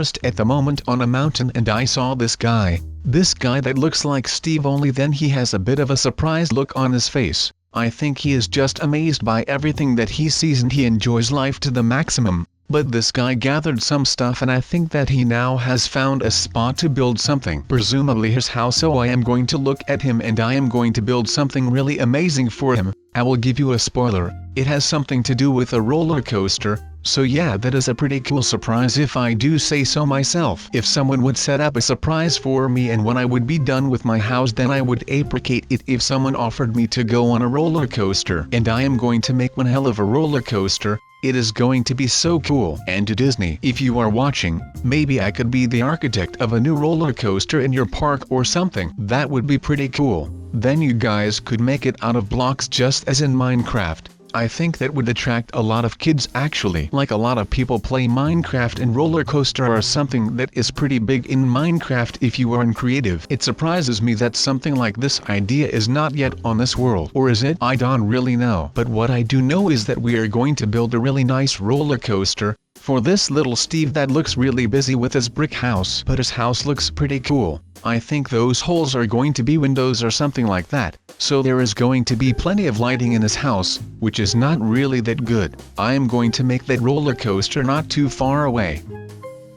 just at the moment on a mountain and I saw this guy. This guy that looks like Steve, only then he has a bit of a surprised look on his face. I think he is just amazed by everything that he sees and he enjoys life to the maximum. But this guy gathered some stuff and I think that he now has found a spot to build something, presumably his house, so I am going to look at him and I am going to build something really amazing for him. I will give you a spoiler, it has something to do with a roller coaster, so yeah, that is a pretty cool surprise if I do say so myself. If someone would set up a surprise for me and when I would be done with my house, then I would appreciate it if someone offered me to go on a roller coaster. And I am going to make one hell of a roller coaster. It is going to be so cool. And to Disney, if you are watching, maybe I could be the architect of a new roller coaster in your park or something. That would be pretty cool. Then you guys could make it out of blocks just as in Minecraft. I think that would attract a lot of kids actually. Like a lot of people play Minecraft and roller coaster are something that is pretty big in Minecraft if you are creative. It surprises me that something like this idea is not yet on this world. Or is it? I don't really know. But what I do know is that we are going to build a really nice roller coaster for this little Steve that looks really busy with his brick house. But his house looks pretty cool. I think those holes are going to be windows or something like that. So there is going to be plenty of lighting in his house, which is not really that good. I am going to make that roller coaster not too far away.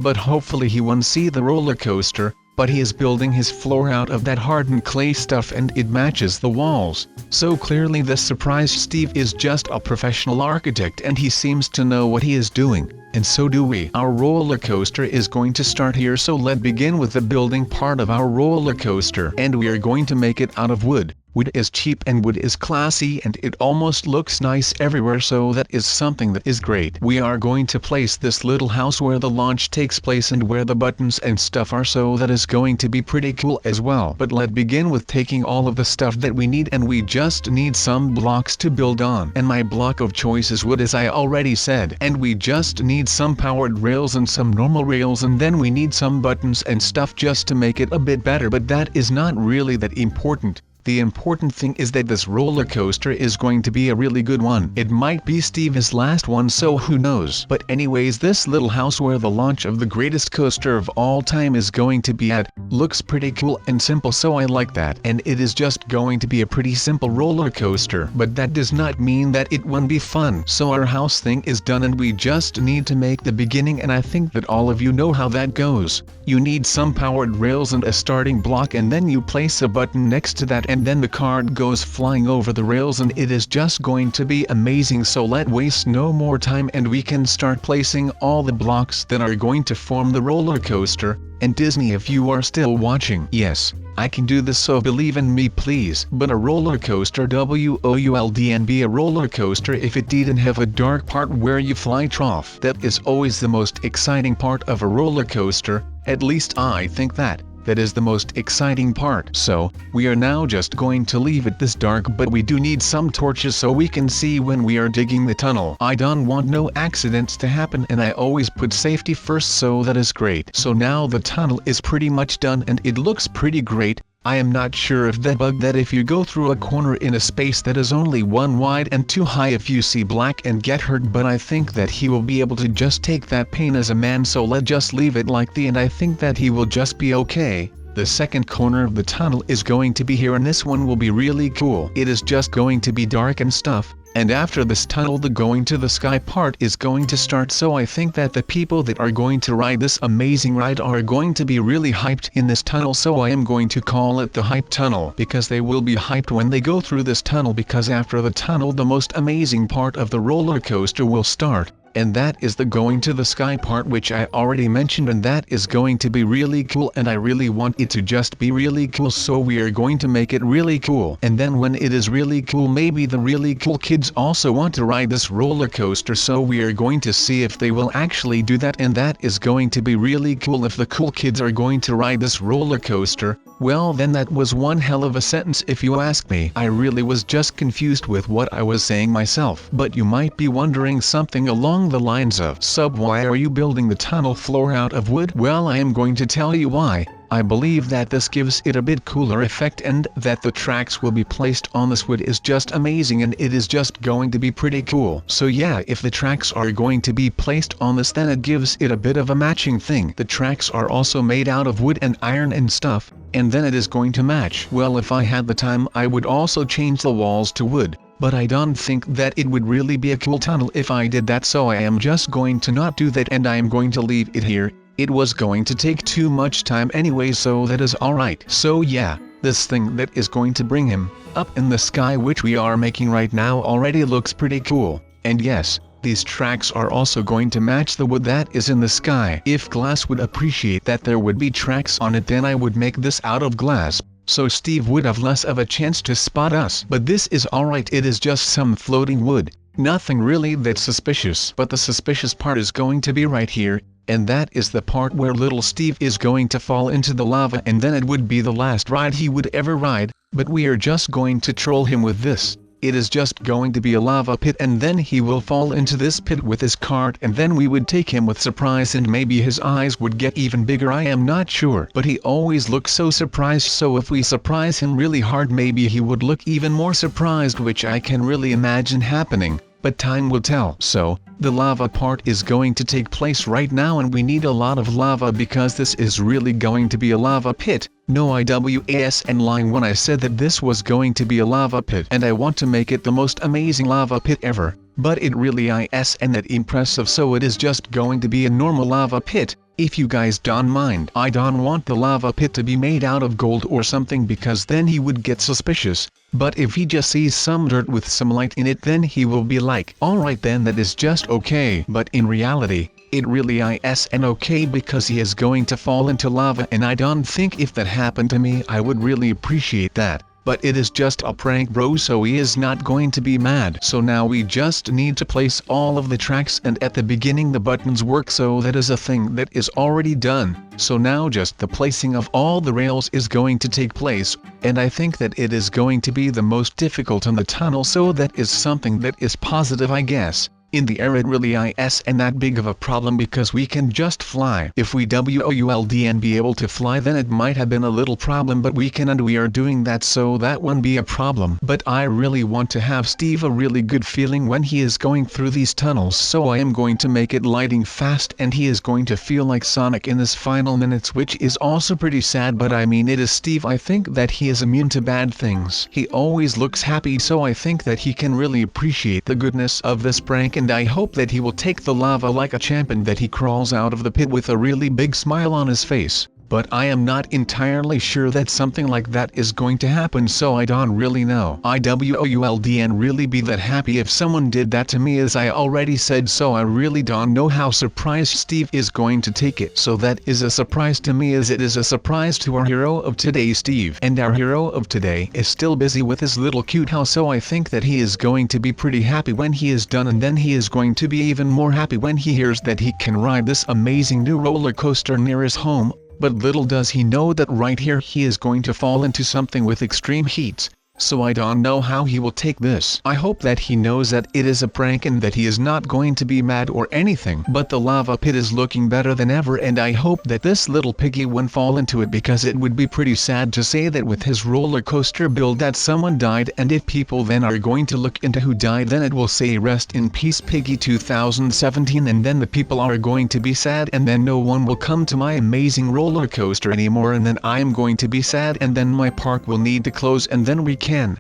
But hopefully he won't see the roller coaster, but he is building his floor out of that hardened clay stuff and it matches the walls. So clearly this surprise Steve is just a professional architect and he seems to know what he is doing. And so do we. Our roller coaster is going to start here, so let's begin with the building part of our roller coaster. And we are going to make it out of wood. Wood is cheap and wood is classy and it almost looks nice everywhere, so that is something that is great. We are going to place this little house where the launch takes place and where the buttons and stuff are, so that is going to be pretty cool as well. But let's begin with taking all of the stuff that we need, and we just need some blocks to build on. And my block of choice is wood, as I already said. And we just need some powered rails and some normal rails, and then we need some buttons and stuff just to make it a bit better, but that is not really that important. The important thing is that this roller coaster is going to be a really good one. It might be Steve's last one, so who knows. But anyways, this little house where the launch of the greatest coaster of all time is going to be at looks pretty cool and simple, so I like that. And it is just going to be a pretty simple roller coaster, but that does not mean that it won't be fun. So our house thing is done and we just need to make the beginning, and I think that all of you know how that goes. You need some powered rails and a starting block, and then you place a button next to that, and then the cart goes flying over the rails, and it is just going to be amazing. So let's waste no more time and we can start placing all the blocks that are going to form the roller coaster. And Disney, if you are still watching, yes, I can do this, so believe in me please. But a roller coaster wouldn't be a roller coaster if it didn't have a dark part where you fly off. That is always the most exciting part of a roller coaster, at least I think that. That is the most exciting part. So, we are now just going to leave it this dark, but we do need some torches so we can see when we are digging the tunnel. I don't want no accidents to happen, and I always put safety first, so that is great. So now the tunnel is pretty much done and it looks pretty great. I am not sure if that bug that if you go through a corner in a space that is only 1 wide and 2 high if you see black and get hurt, but I think that he will be able to just take that pain as a man, so let's just leave it like the, and I think that he will just be okay. The second corner of the tunnel is going to be here, and this one will be really cool. It is just going to be dark and stuff. And after this tunnel, the going to the sky part is going to start, so I think that the people that are going to ride this amazing ride are going to be really hyped in this tunnel, so I am going to call it the hype tunnel, because they will be hyped when they go through this tunnel, because after the tunnel the most amazing part of the roller coaster will start. And that is the going to the sky part, which I already mentioned, and that is going to be really cool, and I really want it to just be really cool, so we are going to make it really cool. And then when it is really cool, maybe the really cool kids also want to ride this roller coaster, so we are going to see if they will actually do that, and that is going to be really cool if the cool kids are going to ride this roller coaster. Well, then that was one hell of a sentence if you ask me. I really was just confused with what I was saying myself. But you might be wondering something along the lines of, Sub, why are you building the tunnel floor out of wood? Well, I am going to tell you why. I believe that this gives it a bit cooler effect, and that the tracks will be placed on this wood is just amazing, and it is just going to be pretty cool. So yeah, if the tracks are going to be placed on this, then it gives it a bit of a matching thing. The tracks are also made out of wood and iron and stuff, and then it is going to match. Well, if I had the time I would also change the walls to wood, but I don't think that it would really be a cool tunnel if I did that, so I am just going to not do that, and I am going to leave it here. It was going to take too much time anyway, so that is alright. So yeah, this thing that is going to bring him up in the sky, which we are making right now, already looks pretty cool. And yes, these tracks are also going to match the wood that is in the sky. If glass would appreciate that there would be tracks on it, then I would make this out of glass, so Steve would have less of a chance to spot us. But this is alright, it is just some floating wood, nothing really that suspicious. But the suspicious part is going to be right here, and that is the part where little Steve is going to fall into the lava, and then it would be the last ride he would ever ride. But we are just going to troll him with this. It is just going to be a lava pit, and then he will fall into this pit with his cart, and then we would take him with surprise, and maybe his eyes would get even bigger, I am not sure. But he always looks so surprised, so if we surprise him really hard, maybe he would look even more surprised, which I can really imagine happening. But time will tell. So, the lava part is going to take place right now, and we need a lot of lava because this is really going to be a lava pit. No, I wasn't lying when I said that this was going to be a lava pit, and I want to make it the most amazing lava pit ever. But it really isn't that impressive, so it is just going to be a normal lava pit. If you guys don't mind, I don't want the lava pit to be made out of gold or something, because then he would get suspicious. But if he just sees some dirt with some light in it, then he will be like, alright then, that is just okay. But in reality, it really isn't okay, because he is going to fall into lava, and I don't think if that happened to me I would really appreciate that. But it is just a prank, bro, so he is not going to be mad. So now we just need to place all of the tracks, and at the beginning the buttons work, so that is a thing that is already done. So now just the placing of all the rails is going to take place, and I think that it is going to be the most difficult in the tunnel, so that is something that is positive, I guess. In the air it really isn't that big of a problem, because we can just fly. If we would and be able to fly, then it might have been a little problem, but we can, and we are doing that, so that won't be a problem. But I really want to have Steve a really good feeling when he is going through these tunnels, so I am going to make it lighting fast, and he is going to feel like Sonic in his final minutes, which is also pretty sad, but I mean, it is Steve. I think that he is immune to bad things. He always looks happy, so I think that he can really appreciate the goodness of this prank, and I hope that he will take the lava like a champ, and that he crawls out of the pit with a really big smile on his face. But I am not entirely sure that something like that is going to happen, so I don't really know. I wouldn't really be that happy if someone did that to me, as I already said, so I really don't know how surprised Steve is going to take it. So that is a surprise to me, as it is a surprise to our hero of today, Steve. And our hero of today is still busy with his little cute house, so I think that he is going to be pretty happy when he is done, and then he is going to be even more happy when he hears that he can ride this amazing new roller coaster near his home. But little does he know that right here he is going to fall into something with extreme heat. So I don't know how he will take this. I hope that he knows that it is a prank, and that he is not going to be mad or anything. But the lava pit is looking better than ever, and I hope that this little piggy won't fall into it, because it would be pretty sad to say that with his roller coaster build that someone died, and if people then are going to look into who died, then it will say rest in peace Piggy 2017, and then the people are going to be sad, and then no one will come to my amazing roller coaster anymore, and then I am going to be sad, and then my park will need to close, and then we can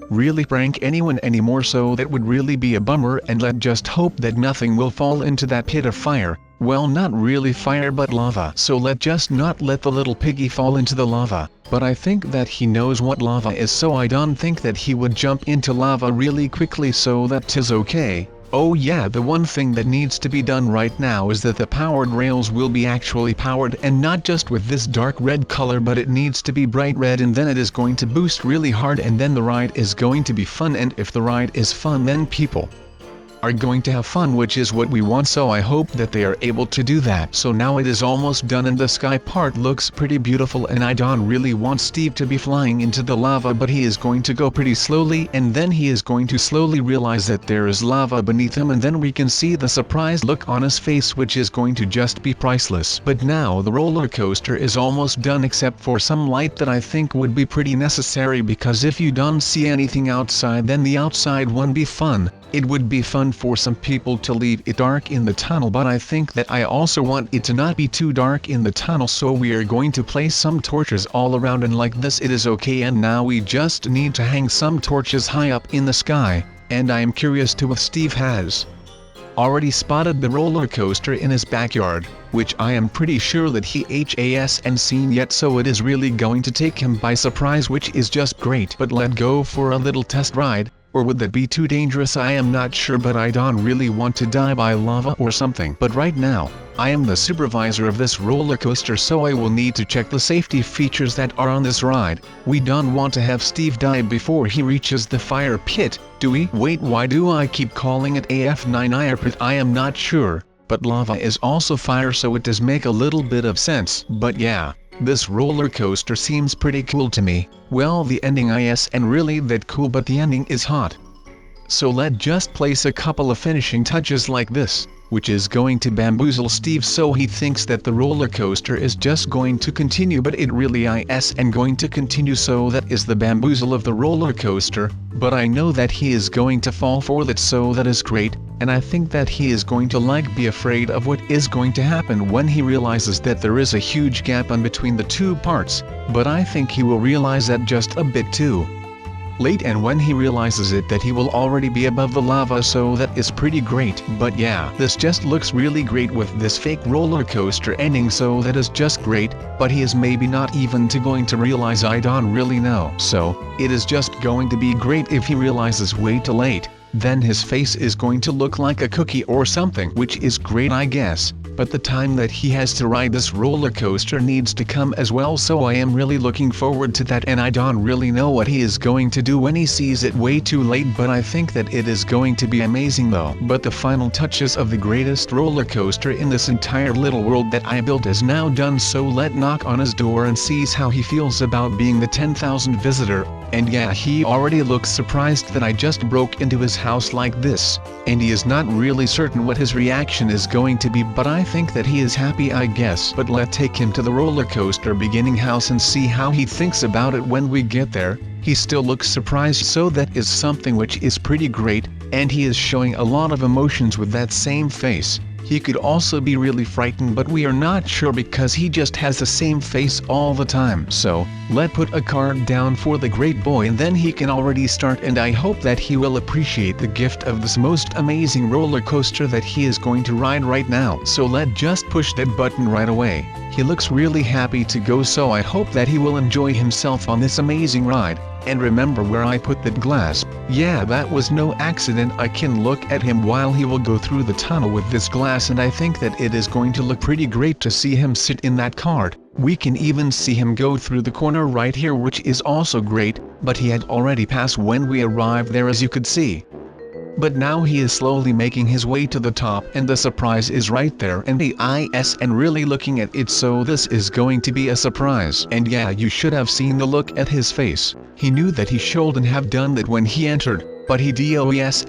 really prank anyone anymore, so that would really be a bummer. And let's just hope that nothing will fall into that pit of fire. Well, not really fire, but lava. So let's just not let the little piggy fall into the lava. But I think that he knows what lava is, so I don't think that he would jump into lava really quickly, so that 'tis okay. Oh yeah, the one thing that needs to be done right now is that the powered rails will be actually powered, and not just with this dark red color, but it needs to be bright red, and then it is going to boost really hard, and then the ride is going to be fun. And if the ride is fun, then people are going to have fun, which is what we want, so I hope that they are able to do that. So now it is almost done and the sky part looks pretty beautiful, and I don't really want Steve to be flying into the lava, but he is going to go pretty slowly, and then he is going to slowly realize that there is lava beneath him, and then we can see the surprised look on his face, which is going to just be priceless. But now the roller coaster is almost done, except for some light that I think would be pretty necessary, because if you don't see anything outside, then the outside won't be fun. It would be fun for some people to leave it dark in the tunnel, but I think that I also want it to not be too dark in the tunnel, so we are going to place some torches all around, and like this it is okay. And now we just need to hang some torches high up in the sky, and I am curious to if Steve has already spotted the roller coaster in his backyard, which I am pretty sure that he hasn't seen yet, so it is really going to take him by surprise, which is just great. But let's go for a little test ride. Or would that be too dangerous? I am not sure, but I don't really want to die by lava or something. But right now, I am the supervisor of this roller coaster, so I will need to check the safety features that are on this ride. We don't want to have Steve die before he reaches the fire pit, do we? Wait, why do I keep calling it AF9 pit? I am not sure, but lava is also fire, so it does make a little bit of sense. But yeah, this roller coaster seems pretty cool to me. Well, the ending isn't really that cool, but the ending is hot. So let's just place a couple of finishing touches like this, which is going to bamboozle Steve so he thinks that the roller coaster is just going to continue, but it really isn't going to continue, so that is the bamboozle of the roller coaster. But I know that he is going to fall for that, so that is great, and I think that he is going to be afraid of what is going to happen when he realizes that there is a huge gap in between the two parts, but I think he will realize that just a bit too late, and when he realizes it, that he will already be above the lava, so that is pretty great. But yeah, this just looks really great with this fake roller coaster ending, so that is just great, but he is maybe not even going to realize, I don't really know. So, it is just going to be great if he realizes way too late. Then his face is going to look like a cookie or something, which is great, I guess. But the time that he has to ride this roller coaster needs to come as well, so I am really looking forward to that, and I don't really know what he is going to do when he sees it way too late, but I think that it is going to be amazing though. But the final touches of the greatest roller coaster in this entire little world that I built is now done, so let's knock on his door and sees how he feels about being the 10,000th visitor. And yeah, he already looks surprised that I just broke into his house like this, and he is not really certain what his reaction is going to be, but I think that he is happy, I guess. But let's take him to the roller coaster beginning house and see how he thinks about it when we get there. He still looks surprised, so that is something which is pretty great, and he is showing a lot of emotions with that same face. He could also be really frightened, but we are not sure because he just has the same face all the time. So, let's put a card down for the great boy, and then he can already start, and I hope that he will appreciate the gift of this most amazing roller coaster that he is going to ride right now. So let's just push that button right away. He looks really happy to go, so I hope that he will enjoy himself on this amazing ride. And remember where I put that glass? Yeah, that was no accident. I can look at him while he will go through the tunnel with this glass, and I think that it is going to look pretty great to see him sit in that cart. We can even see him go through the corner right here, which is also great, but he had already passed when we arrived there, as you could see. But now he is slowly making his way to the top, and the surprise is right there, and the isn't really looking at it, so this is going to be a surprise. And yeah, you should have seen the look at his face. He knew that he shouldn't have done that when he entered, but he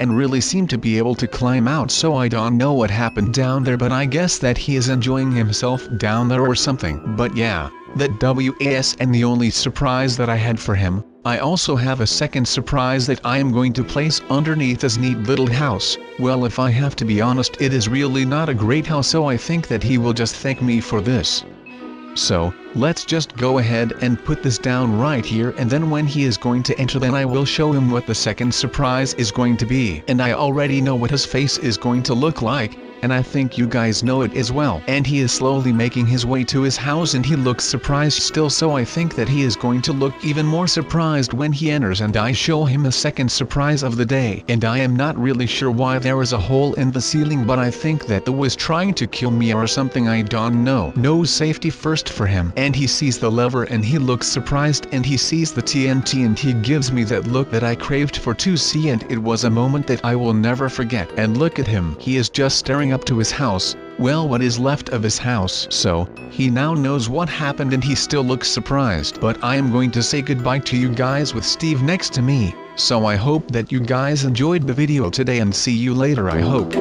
and really seemed to be able to climb out, so I don't know what happened down there, but I guess that he is enjoying himself down there or something. But yeah, that and the only surprise that I had for him. I also have a second surprise that I am going to place underneath his neat little house. Well, if I have to be honest, it is really not a great house, so I think that he will just thank me for this. So, let's just go ahead and put this down right here, and then when he is going to enter, then I will show him what the second surprise is going to be. And I already know what his face is going to look like. and I think you guys know it as well. And he is slowly making his way to his house and he looks surprised still, so I think that he is going to look even more surprised when he enters and I show him a second surprise of the day. And I am not really sure why there is a hole in the ceiling, but I think that the was trying to kill me or something, I don't know. No, safety first for him. And he sees the lever and he looks surprised and he sees the TNT and he gives me that look that I craved for to see, and it was a moment that I will never forget. And look at him, he is just staring up to his house, well, what is left of his house. So, he now knows what happened and he still looks surprised. But I am going to say goodbye to you guys with Steve next to me. So I hope that you guys enjoyed the video today and see you later, I hope.